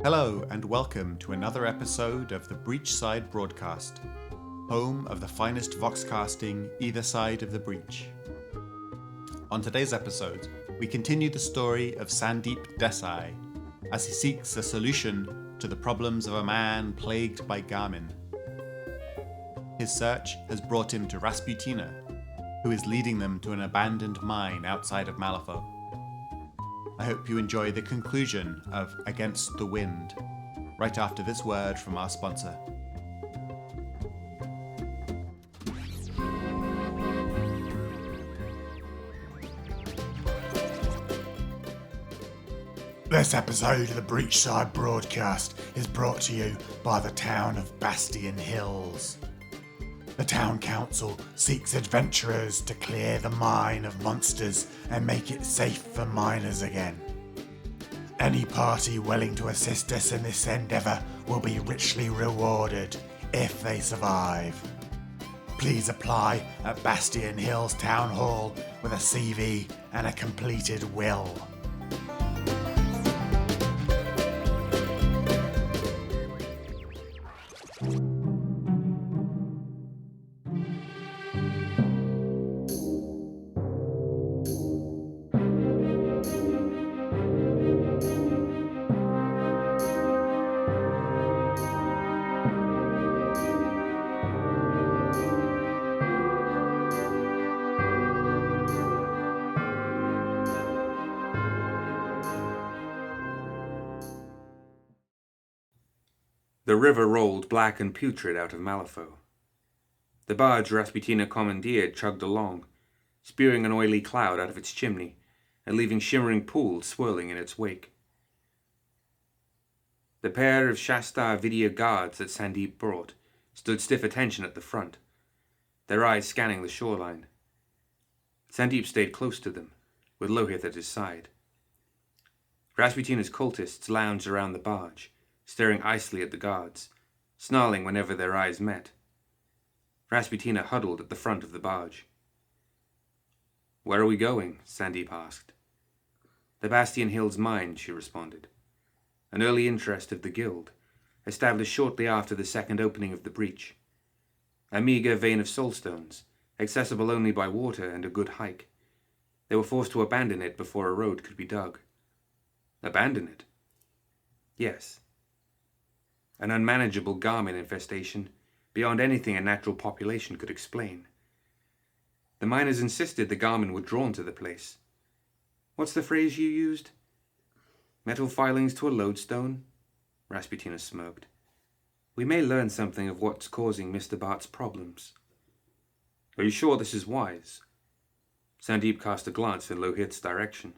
Hello and welcome to another episode of the Breachside Broadcast, home of the finest voxcasting either side of the breach. On today's episode, we continue the story of Sandeep Desai as he seeks a solution to the problems of a man plagued by Garmin. His search has brought him to Rasputina, who is leading them to an abandoned mine outside of Malifaux. I hope you enjoy the conclusion of Against the Wind, right after this word from our sponsor. This episode of the Breachside Broadcast is brought to you by the town of Bastion Hills. The town council seeks adventurers to clear the mine of monsters and make it safe for miners again. Any party willing to assist us in this endeavour will be richly rewarded if they survive. Please apply at Bastion Hills Town Hall with a CV and a completed will. The river rolled black and putrid out of Malifaux. The barge Rasputina commandeered chugged along, spewing an oily cloud out of its chimney and leaving shimmering pools swirling in its wake. The pair of Shasta video guards that Sandeep brought stood stiff attention at the front, their eyes scanning the shoreline. Sandeep stayed close to them, with Lohith at his side. Rasputina's cultists lounged around the barge, staring icily at the guards, snarling whenever their eyes met. Rasputina huddled at the front of the barge. "Where are we going?" Sandeep asked. "The Bastion Hills Mine," she responded. "An early interest of the guild, established shortly after the second opening of the breach. A meagre vein of soulstones, accessible only by water and a good hike. They were forced to abandon it before a road could be dug." "Abandon it?" "Yes. An unmanageable Garmin infestation, beyond anything a natural population could explain. The miners insisted the Garmin were drawn to the place. What's the phrase you used? Metal filings to a lodestone?" Rasputina smirked. "We may learn something of what's causing Mr. Bart's problems." "Are you sure this is wise?" Sandeep cast a glance in Lohith's direction.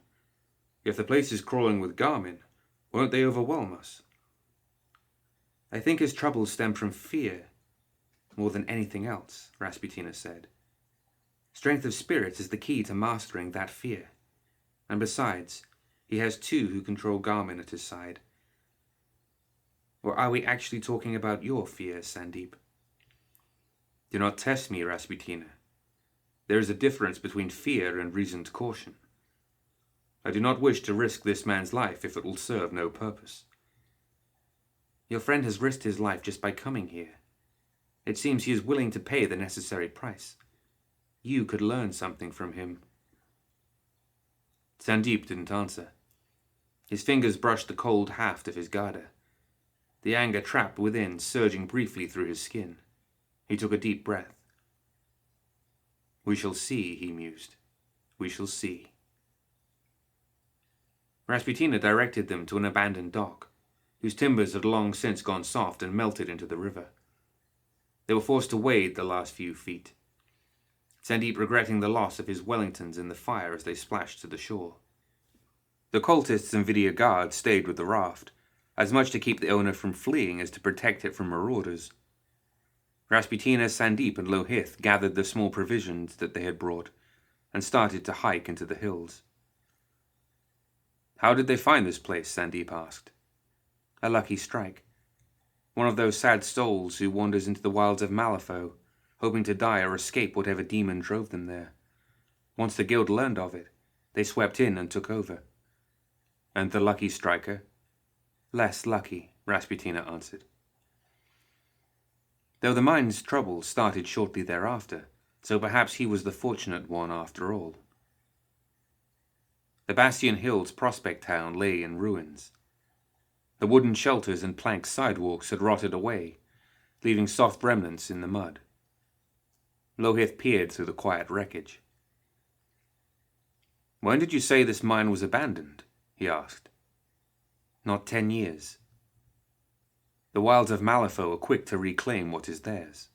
"If the place is crawling with Garmin, won't they overwhelm us?" "I think his troubles stem from fear, more than anything else," Rasputina said. "Strength of spirit is the key to mastering that fear. And besides, he has two who control Garmin at his side." "Or are we actually talking about your fears, Sandeep?" "Do not test me, Rasputina. There is a difference between fear and reasoned caution. I do not wish to risk this man's life if it will serve no purpose." "Your friend has risked his life just by coming here. It seems he is willing to pay the necessary price. You could learn something from him." Sandeep didn't answer. His fingers brushed the cold haft of his garter, the anger trapped within surging briefly through his skin. He took a deep breath. "We shall see," he mused. "We shall see." Rasputina directed them to an abandoned dock, whose timbers had long since gone soft and melted into the river. They were forced to wade the last few feet, Sandeep regretting the loss of his Wellingtons in the fire as they splashed to the shore. The cultists and video guards stayed with the raft, as much to keep the owner from fleeing as to protect it from marauders. Rasputina, Sandeep, and Lohith gathered the small provisions that they had brought and started to hike into the hills. "How did they find this place?" Sandeep asked. "A lucky strike. One of those sad souls who wanders into the wilds of Malifaux, hoping to die or escape whatever demon drove them there. Once the guild learned of it, they swept in and took over." "And the lucky striker?" Less lucky, Rasputina answered. Though the mine's troubles started shortly thereafter, so perhaps he was the fortunate one after all. The Bastion Hills prospect town lay in ruins. The wooden shelters and plank sidewalks had rotted away, leaving soft remnants in the mud. Lohith peered through the quiet wreckage. "When did you say this mine was abandoned?" he asked. "Not 10 years. The wilds of Malifaux are quick to reclaim what is theirs."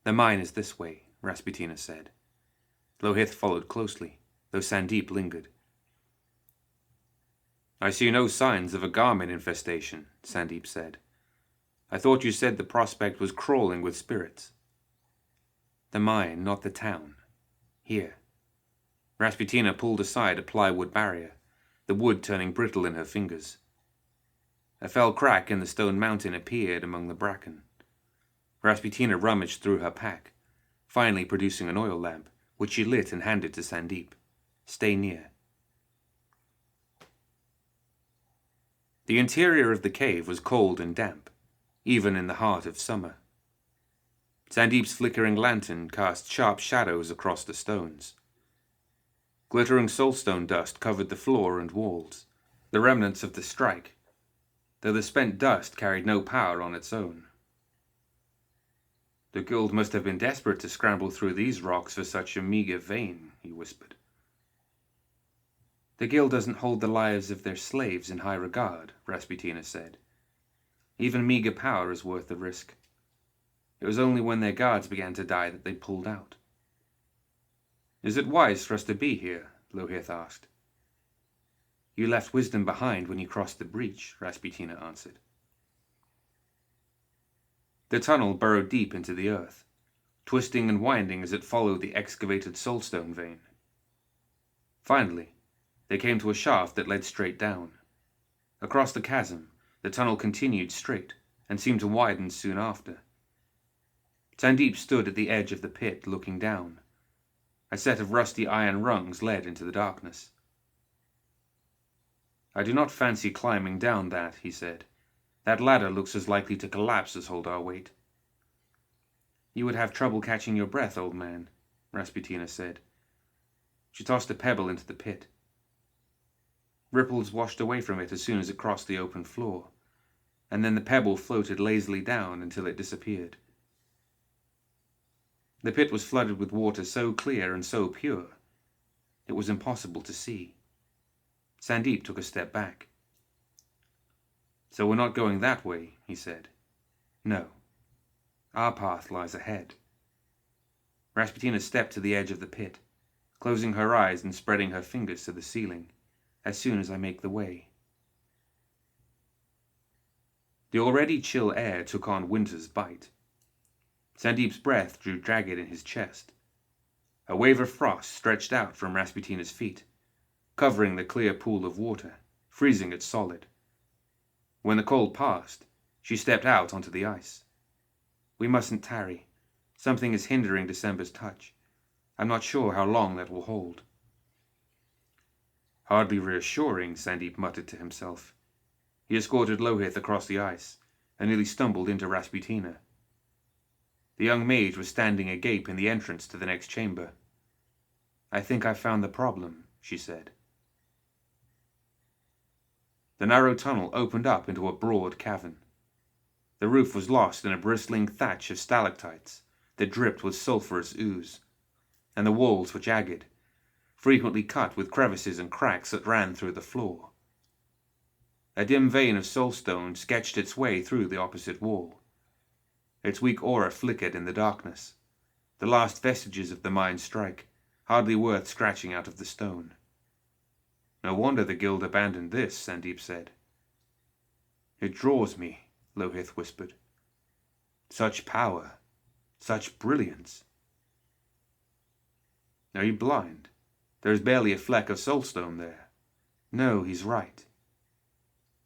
"The mine is this way," Rasputina said. Lohith followed closely, though Sandeep lingered. "I see no signs of a garmin infestation," Sandeep said. "I thought you said the prospect was crawling with spirits." "The mine, not the town. Here." Rasputina pulled aside a plywood barrier, the wood turning brittle in her fingers. A fell crack in the stone mountain appeared among the bracken. Rasputina rummaged through her pack, finally producing an oil lamp, which she lit and handed to Sandeep. "Stay near." The interior of the cave was cold and damp, even in the heart of summer. Sandeep's flickering lantern cast sharp shadows across the stones. Glittering soulstone dust covered the floor and walls, the remnants of the strike, though the spent dust carried no power on its own. "The guild must have been desperate to scramble through these rocks for such a meager vein," he whispered. "The guild doesn't hold the lives of their slaves in high regard," Rasputina said. "Even meager power is worth the risk. It was only when their guards began to die that they pulled out." "Is it wise for us to be here?" Lohith asked. "You left wisdom behind when you crossed the breach," Rasputina answered. The tunnel burrowed deep into the earth, twisting and winding as it followed the excavated soulstone vein. Finally, they came to a shaft that led straight down. Across the chasm, the tunnel continued straight and seemed to widen soon after. Sandeep stood at the edge of the pit, looking down. A set of rusty iron rungs led into the darkness. "I do not fancy climbing down that," he said. "That ladder looks as likely to collapse as hold our weight." "You would have trouble catching your breath, old man," Rasputina said. She tossed a pebble into the pit. Ripples washed away from it as soon as it crossed the open floor, and then the pebble floated lazily down until it disappeared. The pit was flooded with water so clear and so pure, it was impossible to see. Sandeep took a step back. "So we're not going that way," he said. "No. Our path lies ahead." Rasputina stepped to the edge of the pit, closing her eyes and spreading her fingers to the ceiling. "As soon as I make the way." The already chill air took on winter's bite. Sandeep's breath drew jagged in his chest. A wave of frost stretched out from Rasputina's feet, covering the clear pool of water, freezing it solid. When the cold passed, she stepped out onto the ice. "We mustn't tarry. Something is hindering December's touch. I'm not sure how long that will hold." "Hardly reassuring," Sandeep muttered to himself. He escorted Lohith across the ice, and nearly stumbled into Rasputina. The young mage was standing agape in the entrance to the next chamber. "I think I've found the problem," she said. The narrow tunnel opened up into a broad cavern. The roof was lost in a bristling thatch of stalactites that dripped with sulphurous ooze, and the walls were jagged, frequently cut with crevices and cracks that ran through the floor. A dim vein of soulstone sketched its way through the opposite wall. Its weak aura flickered in the darkness, the last vestiges of the mine's strike, hardly worth scratching out of the stone. "No wonder the guild abandoned this," Sandeep said. "It draws me," Lohith whispered. "Such power, such brilliance." "Are you blind? There is barely a fleck of soulstone there." "No, he's right."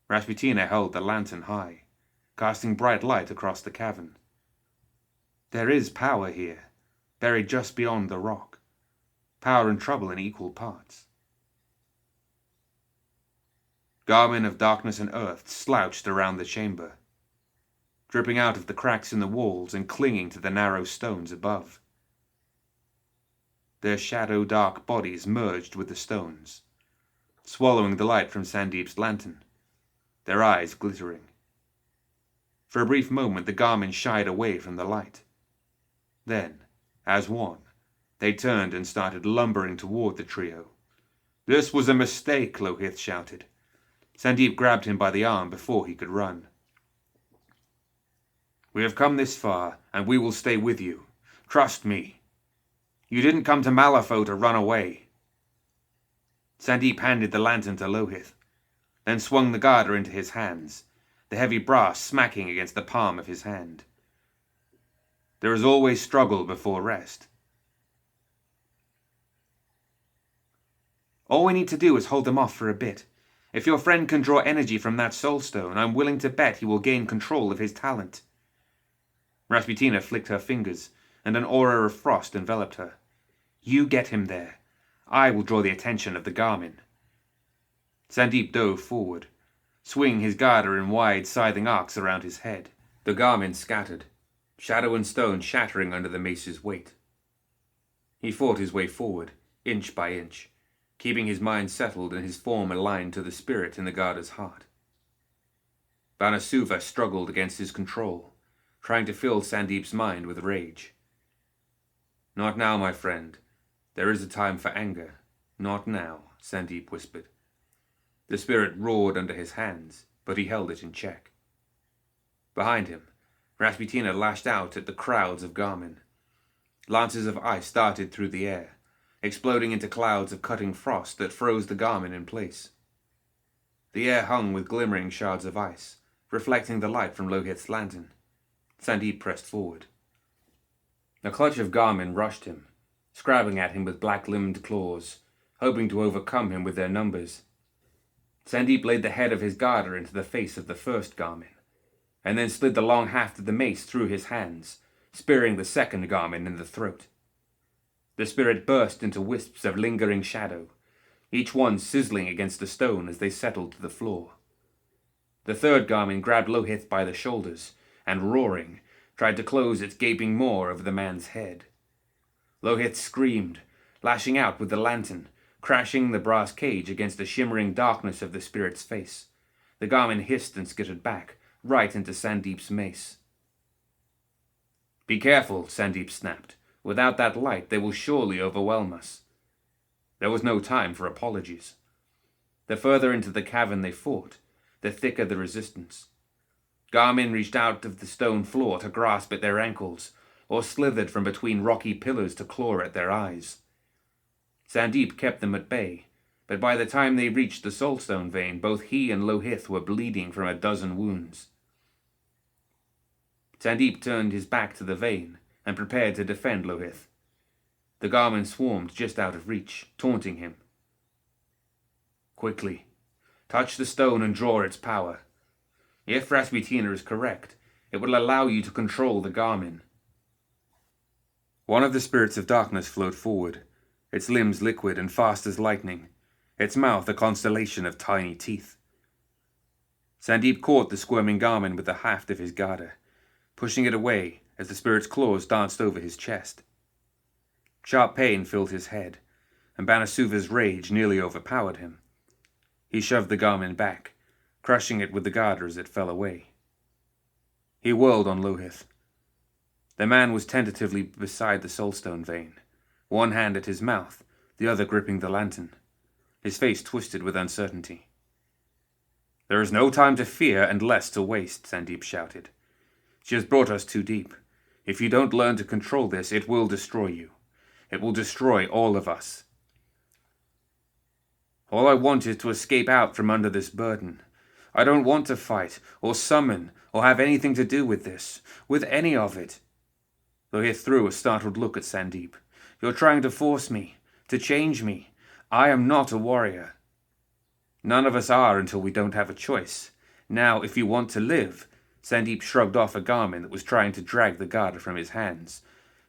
Rasputina held the lantern high, casting bright light across the cavern. "There is power here, buried just beyond the rock. Power and trouble in equal parts." Garmin of darkness and earth slouched around the chamber, dripping out of the cracks in the walls and clinging to the narrow stones above. Their shadow-dark bodies merged with the stones, swallowing the light from Sandeep's lantern, their eyes glittering. For a brief moment the Garmin shied away from the light. Then, as one, they turned and started lumbering toward the trio. "This was a mistake," Lohith shouted. Sandeep grabbed him by the arm before he could run. "We have come this far, and we will stay with you. Trust me. You didn't come to Malifaux to run away." Sandeep handed the lantern to Lohith, then swung the garter into his hands, the heavy brass smacking against the palm of his hand. There is always struggle before rest. All we need to do is hold them off for a bit. If your friend can draw energy from that soul stone, I'm willing to bet he will gain control of his talent. Rasputina flicked her fingers, and an aura of frost enveloped her. You get him there. I will draw the attention of the Garmin. Sandeep dove forward, swinging his garter in wide, scything arcs around his head. The Garmin scattered, shadow and stone shattering under the mace's weight. He fought his way forward, inch by inch, keeping his mind settled and his form aligned to the spirit in the Garter's heart. Banasuva struggled against his control, trying to fill Sandeep's mind with rage. Not now, my friend. There is a time for anger. Not now, Sandeep whispered. The spirit roared under his hands, but he held it in check. Behind him, Rasputina lashed out at the crowds of Garmin. Lances of ice darted through the air, exploding into clouds of cutting frost that froze the Garmin in place. The air hung with glimmering shards of ice, reflecting the light from Lohith's lantern. Sandeep pressed forward. A clutch of Garmin rushed him, scrabbling at him with black-limbed claws, hoping to overcome him with their numbers. Sandeep laid the head of his garter into the face of the first Garmin, and then slid the long haft of the mace through his hands, spearing the second Garmin in the throat. The spirit burst into wisps of lingering shadow, each one sizzling against the stone as they settled to the floor. The third Garmin grabbed Lohith by the shoulders, and roaring, tried to close its gaping maw over the man's head. Lohith screamed, lashing out with the lantern, crashing the brass cage against the shimmering darkness of the spirit's face. The Garmin hissed and skittered back, right into Sandeep's mace. "Be careful," Sandeep snapped. "Without that light, they will surely overwhelm us." There was no time for apologies. The further into the cavern they fought, the thicker the resistance. Garmin reached out of the stone floor to grasp at their ankles, or slithered from between rocky pillars to claw at their eyes. Sandeep kept them at bay, but by the time they reached the soulstone vein, both he and Lohith were bleeding from a dozen wounds. Sandeep turned his back to the vein and prepared to defend Lohith. The Garmin swarmed just out of reach, taunting him. "Quickly, touch the stone and draw its power. If Rasputina is correct, it will allow you to control the Garmin." One of the spirits of darkness flowed forward, its limbs liquid and fast as lightning, its mouth a constellation of tiny teeth. Sandeep caught the squirming Garmin with the haft of his garter, pushing it away as the spirit's claws danced over his chest. Sharp pain filled his head, and Banasuva's rage nearly overpowered him. He shoved the Garmin back, crushing it with the garter as it fell away. He whirled on Lohith. The man was tentatively beside the soulstone vein, one hand at his mouth, the other gripping the lantern, his face twisted with uncertainty. "There is no time to fear and less to waste," Sandeep shouted. "She has brought us too deep. If you don't learn to control this, it will destroy you. It will destroy all of us. All I want is to escape out from under this burden. I don't want to fight, or summon, or have anything to do with this, with any of it." Lohith threw a startled look at Sandeep. "You're trying to force me, to change me. I am not a warrior." "None of us are until we don't have a choice. Now, if you want to live..." Sandeep shrugged off a Garmin that was trying to drag the garter from his hands,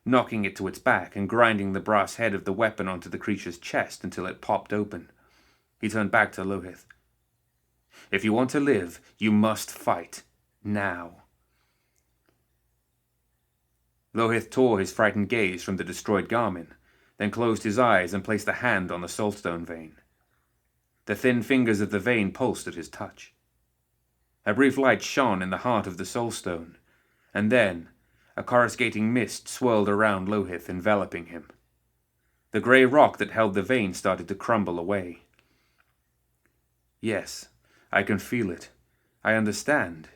knocking it to its back and grinding the brass head of the weapon onto the creature's chest until it popped open. He turned back to Lohith. If you want to live, you must fight. Now. Lohith tore his frightened gaze from the destroyed garment, then closed his eyes and placed a hand on the soulstone vein. The thin fingers of the vein pulsed at his touch. A brief light shone in the heart of the soulstone, and then a coruscating mist swirled around Lohith, enveloping him. The grey rock that held the vein started to crumble away. Yes, I can feel it. I understand.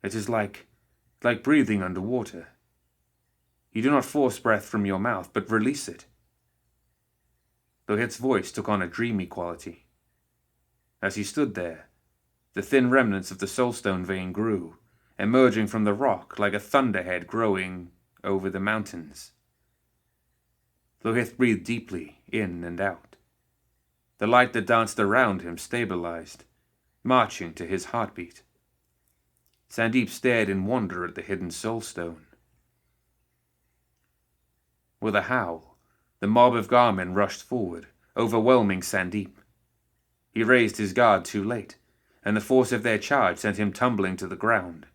It is like breathing underwater. You do not force breath from your mouth, but release it. Lohith's voice took on a dreamy quality. As he stood there, the thin remnants of the soulstone vein grew, emerging from the rock like a thunderhead growing over the mountains. Lohith breathed deeply, in and out. The light that danced around him stabilized, marching to his heartbeat. Sandeep stared in wonder at the hidden soulstone. With a howl, the mob of Garmin rushed forward, overwhelming Sandeep. He raised his guard too late, and the force of their charge sent him tumbling to the ground.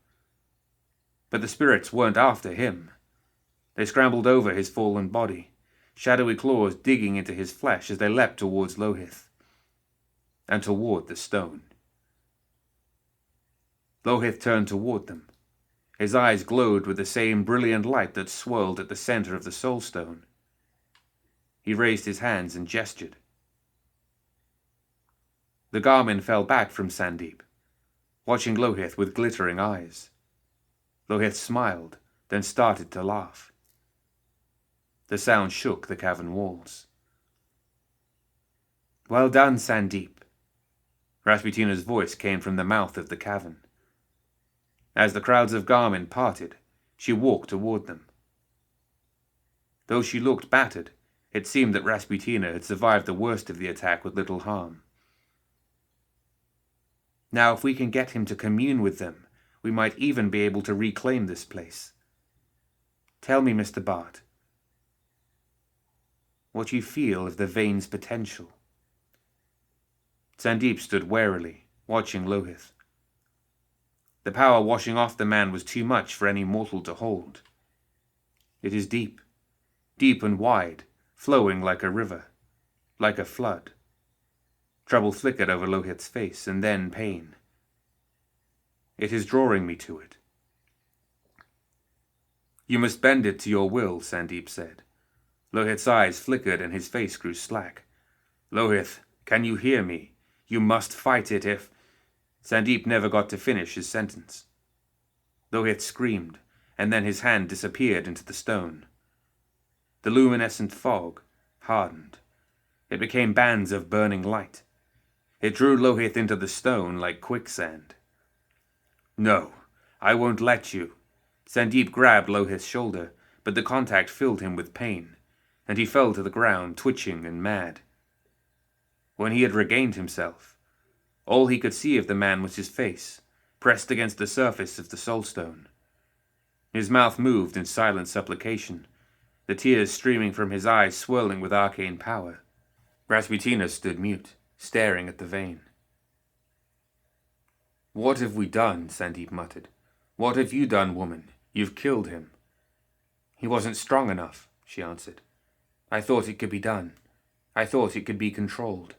But the spirits weren't after him. They scrambled over his fallen body, shadowy claws digging into his flesh as they leapt towards Lohith, and toward the stone. Lohith turned toward them. His eyes glowed with the same brilliant light that swirled at the center of the soulstone. He raised his hands and gestured. The Garmin fell back from Sandeep, watching Lohith with glittering eyes. Lohith smiled, then started to laugh. The sound shook the cavern walls. Well done, Sandeep. Rasputina's voice came from the mouth of the cavern. As the crowds of Garmin parted, she walked toward them. Though she looked battered, it seemed that Rasputina had survived the worst of the attack with little harm. Now, if we can get him to commune with them, we might even be able to reclaim this place. Tell me, Mr. Bart, what you feel of the vein's potential. Sandeep stood warily, watching Lohith. The power washing off the man was too much for any mortal to hold. It is deep, deep and wide, flowing like a river, like a flood. Trouble flickered over Lohith's face, and then pain. It is drawing me to it. You must bend it to your will, Sandeep said. Lohith's eyes flickered and his face grew slack. Lohith, can you hear me? You must fight it if... Sandeep never got to finish his sentence. Lohith screamed, and then his hand disappeared into the stone. The luminescent fog hardened. It became bands of burning light. It drew Lohith into the stone like quicksand. No, I won't let you. Sandeep grabbed Lohith's shoulder, but the contact filled him with pain, and he fell to the ground, twitching and mad. When he had regained himself, all he could see of the man was his face, pressed against the surface of the soulstone. His mouth moved in silent supplication, the tears streaming from his eyes swirling with arcane power. Rasputina stood mute, staring at the vein. What have we done? Sandeep muttered. What have you done, woman? You've killed him. He wasn't strong enough, she answered. I thought it could be done. I thought it could be controlled.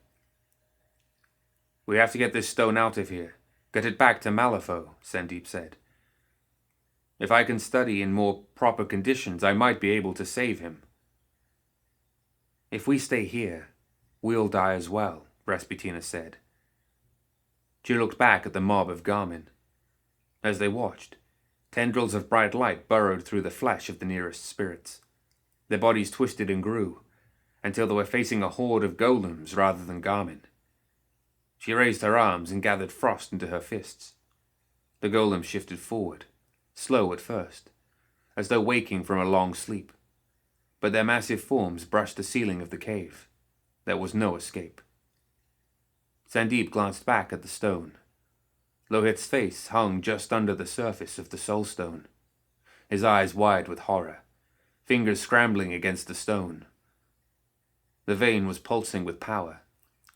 We have to get this stone out of here. Get it back to Malifaux, Sandeep said. If I can study in more proper conditions, I might be able to save him. If we stay here, we'll die as well, Rasputina said. She looked back at the mob of Garmin. As they watched, tendrils of bright light burrowed through the flesh of the nearest spirits. Their bodies twisted and grew, until they were facing a horde of golems rather than Garmin. She raised her arms and gathered frost into her fists. The golems shifted forward, slow at first, as though waking from a long sleep. But their massive forms brushed the ceiling of the cave. There was no escape. Sandeep glanced back at the stone. Lohith's face hung just under the surface of the soulstone, his eyes wide with horror, fingers scrambling against the stone. The vein was pulsing with power,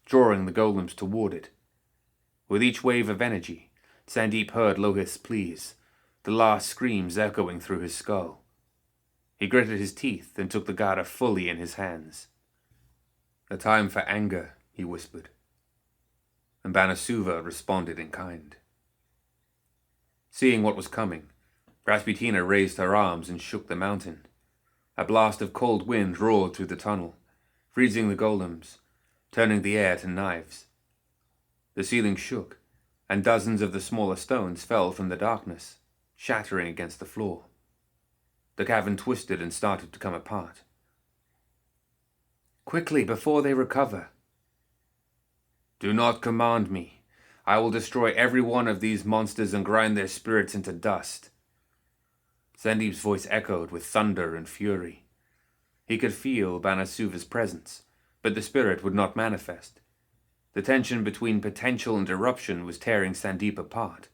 drawing the golems toward it. With each wave of energy, Sandeep heard Lohith's pleas, the last screams echoing through his skull. He gritted his teeth and took the Garda fully in his hands. "A time for anger," he whispered. And Banasuva responded in kind. Seeing what was coming, Rasputina raised her arms and shook the mountain. A blast of cold wind roared through the tunnel, freezing the golems, turning the air to knives. The ceiling shook, and dozens of the smaller stones fell from the darkness, shattering against the floor. The cavern twisted and started to come apart. "Quickly, before they recover." "Do not command me. I will destroy every one of these monsters and grind their spirits into dust." Sandeep's voice echoed with thunder and fury. He could feel Banasuva's presence, but the spirit would not manifest. The tension between potential and eruption was tearing Sandeep apart.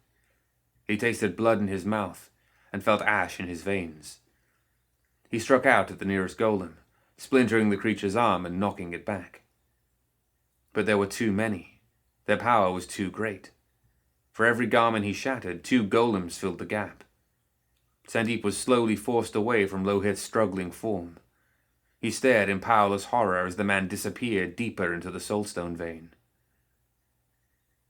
He tasted blood in his mouth and felt ash in his veins. He struck out at the nearest golem, splintering the creature's arm and knocking it back. But there were too many. Their power was too great. For every garment he shattered, 2 golems filled the gap. Sandeep was slowly forced away from Lohith's struggling form. He stared in powerless horror as the man disappeared deeper into the soulstone vein.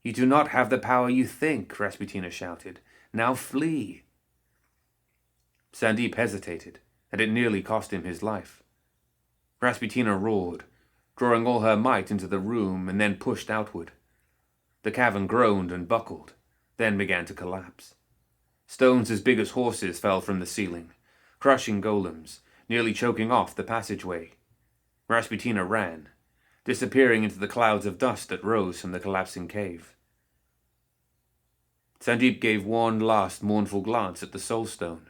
"You do not have the power you think," Rasputina shouted. "Now flee." Sandeep hesitated, and it nearly cost him his life. Rasputina roared, drawing all her might into the room, and then pushed outward. The cavern groaned and buckled, then began to collapse. Stones as big as horses fell from the ceiling, crushing golems, nearly choking off the passageway. Rasputina ran, disappearing into the clouds of dust that rose from the collapsing cave. Sandeep gave one last mournful glance at the soulstone,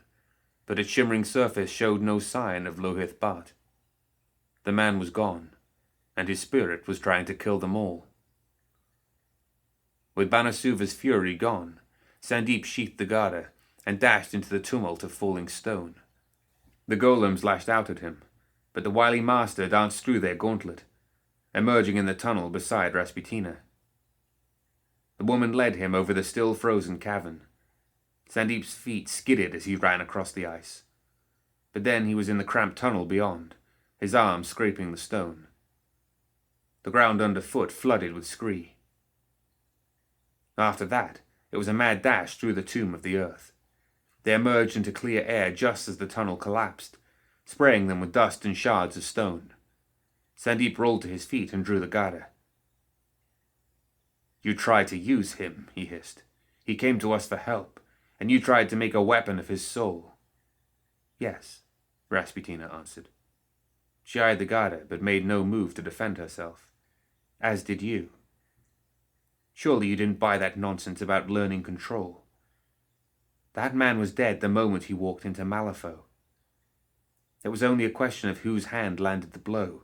but its shimmering surface showed no sign of Lohith Bhatt. The man was gone, and his spirit was trying to kill them all. With Banasuva's fury gone, Sandeep sheathed the Garda and dashed into the tumult of falling stone. The golems lashed out at him, but the wily master danced through their gauntlet, emerging in the tunnel beside Rasputina. The woman led him over the still frozen cavern. Sandeep's feet skidded as he ran across the ice. But then he was in the cramped tunnel beyond, his arms scraping the stone. The ground underfoot flooded with scree. After that, it was a mad dash through the tomb of the earth. They emerged into clear air just as the tunnel collapsed, spraying them with dust and shards of stone. Sandeep rolled to his feet and drew the Garda. "You tried to use him," he hissed. "He came to us for help, and you tried to make a weapon of his soul." "Yes," Rasputina answered. She eyed the Garda, but made no move to defend herself. "As did you. Surely you didn't buy that nonsense about learning control. That man was dead the moment he walked into Malifaux. It was only a question of whose hand landed the blow,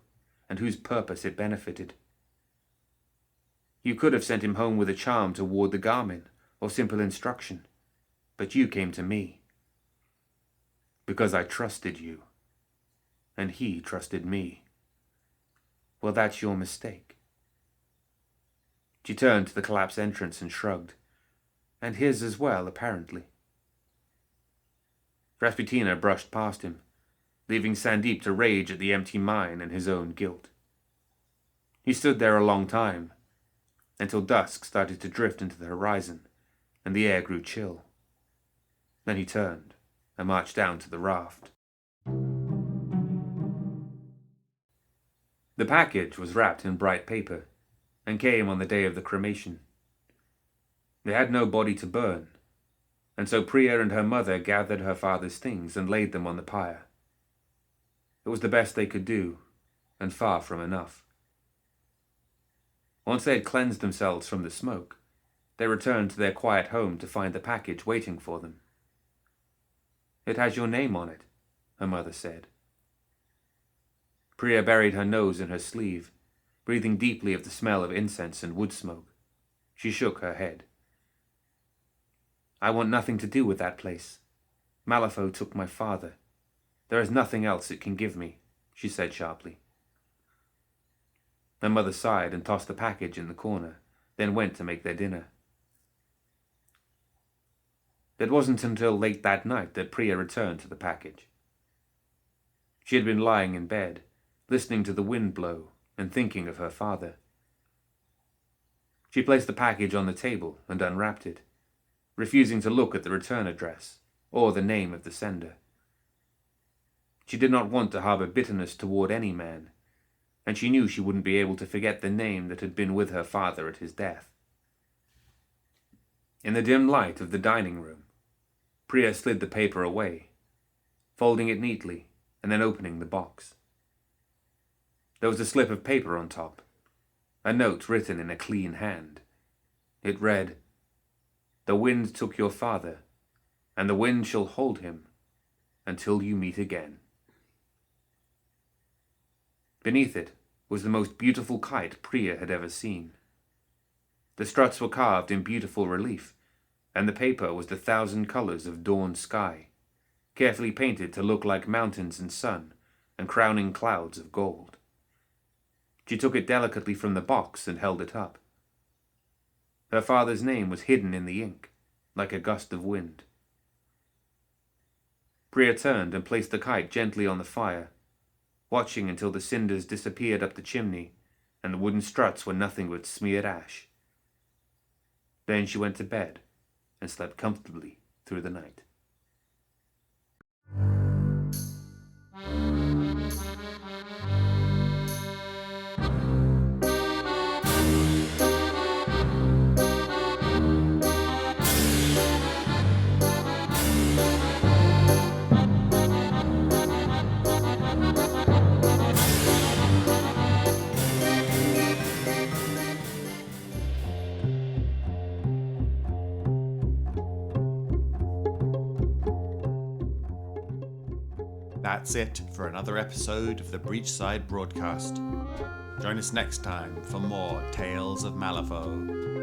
and whose purpose it benefited. You could have sent him home with a charm to ward the Garmin, or simple instruction, but you came to me. Because I trusted you, and he trusted me. Well, that's your mistake." She turned to the collapsed entrance and shrugged. "And his as well, apparently." Rasputina brushed past him, leaving Sandeep to rage at the empty mine and his own guilt. He stood there a long time, until dusk started to drift into the horizon, and the air grew chill. Then he turned and marched down to the raft. The package was wrapped in bright paper, and came on the day of the cremation. They had no body to burn, and so Priya and her mother gathered her father's things and laid them on the pyre. It was the best they could do, and far from enough. Once they had cleansed themselves from the smoke, they returned to their quiet home to find the package waiting for them. "It has your name on it," her mother said. Priya buried her nose in her sleeve, breathing deeply of the smell of incense and wood smoke. She shook her head. "I want nothing to do with that place. Malifaux took my father. There is nothing else it can give me," she said sharply. Her mother sighed and tossed the package in the corner, then went to make their dinner. It wasn't until late that night that Priya returned to the package. She had been lying in bed, listening to the wind blow and thinking of her father. She placed the package on the table and unwrapped it, refusing to look at the return address or the name of the sender. She did not want to harbor bitterness toward any man, and she knew she wouldn't be able to forget the name that had been with her father at his death. In the dim light of the dining room, Priya slid the paper away, folding it neatly and then opening the box. There was a slip of paper on top, a note written in a clean hand. It read, "The wind took your father, and the wind shall hold him until you meet again." Beneath it was the most beautiful kite Priya had ever seen. The struts were carved in beautiful relief, and the paper was the 1,000 colors of dawn sky, carefully painted to look like mountains and sun and crowning clouds of gold. She took it delicately from the box and held it up. Her father's name was hidden in the ink, like a gust of wind. Priya turned and placed the kite gently on the fire, watching until the cinders disappeared up the chimney and the wooden struts were nothing but smeared ash. Then she went to bed and slept comfortably through the night. That's it for another episode of the Breachside Broadcast. Join us next time for more Tales of Malifaux.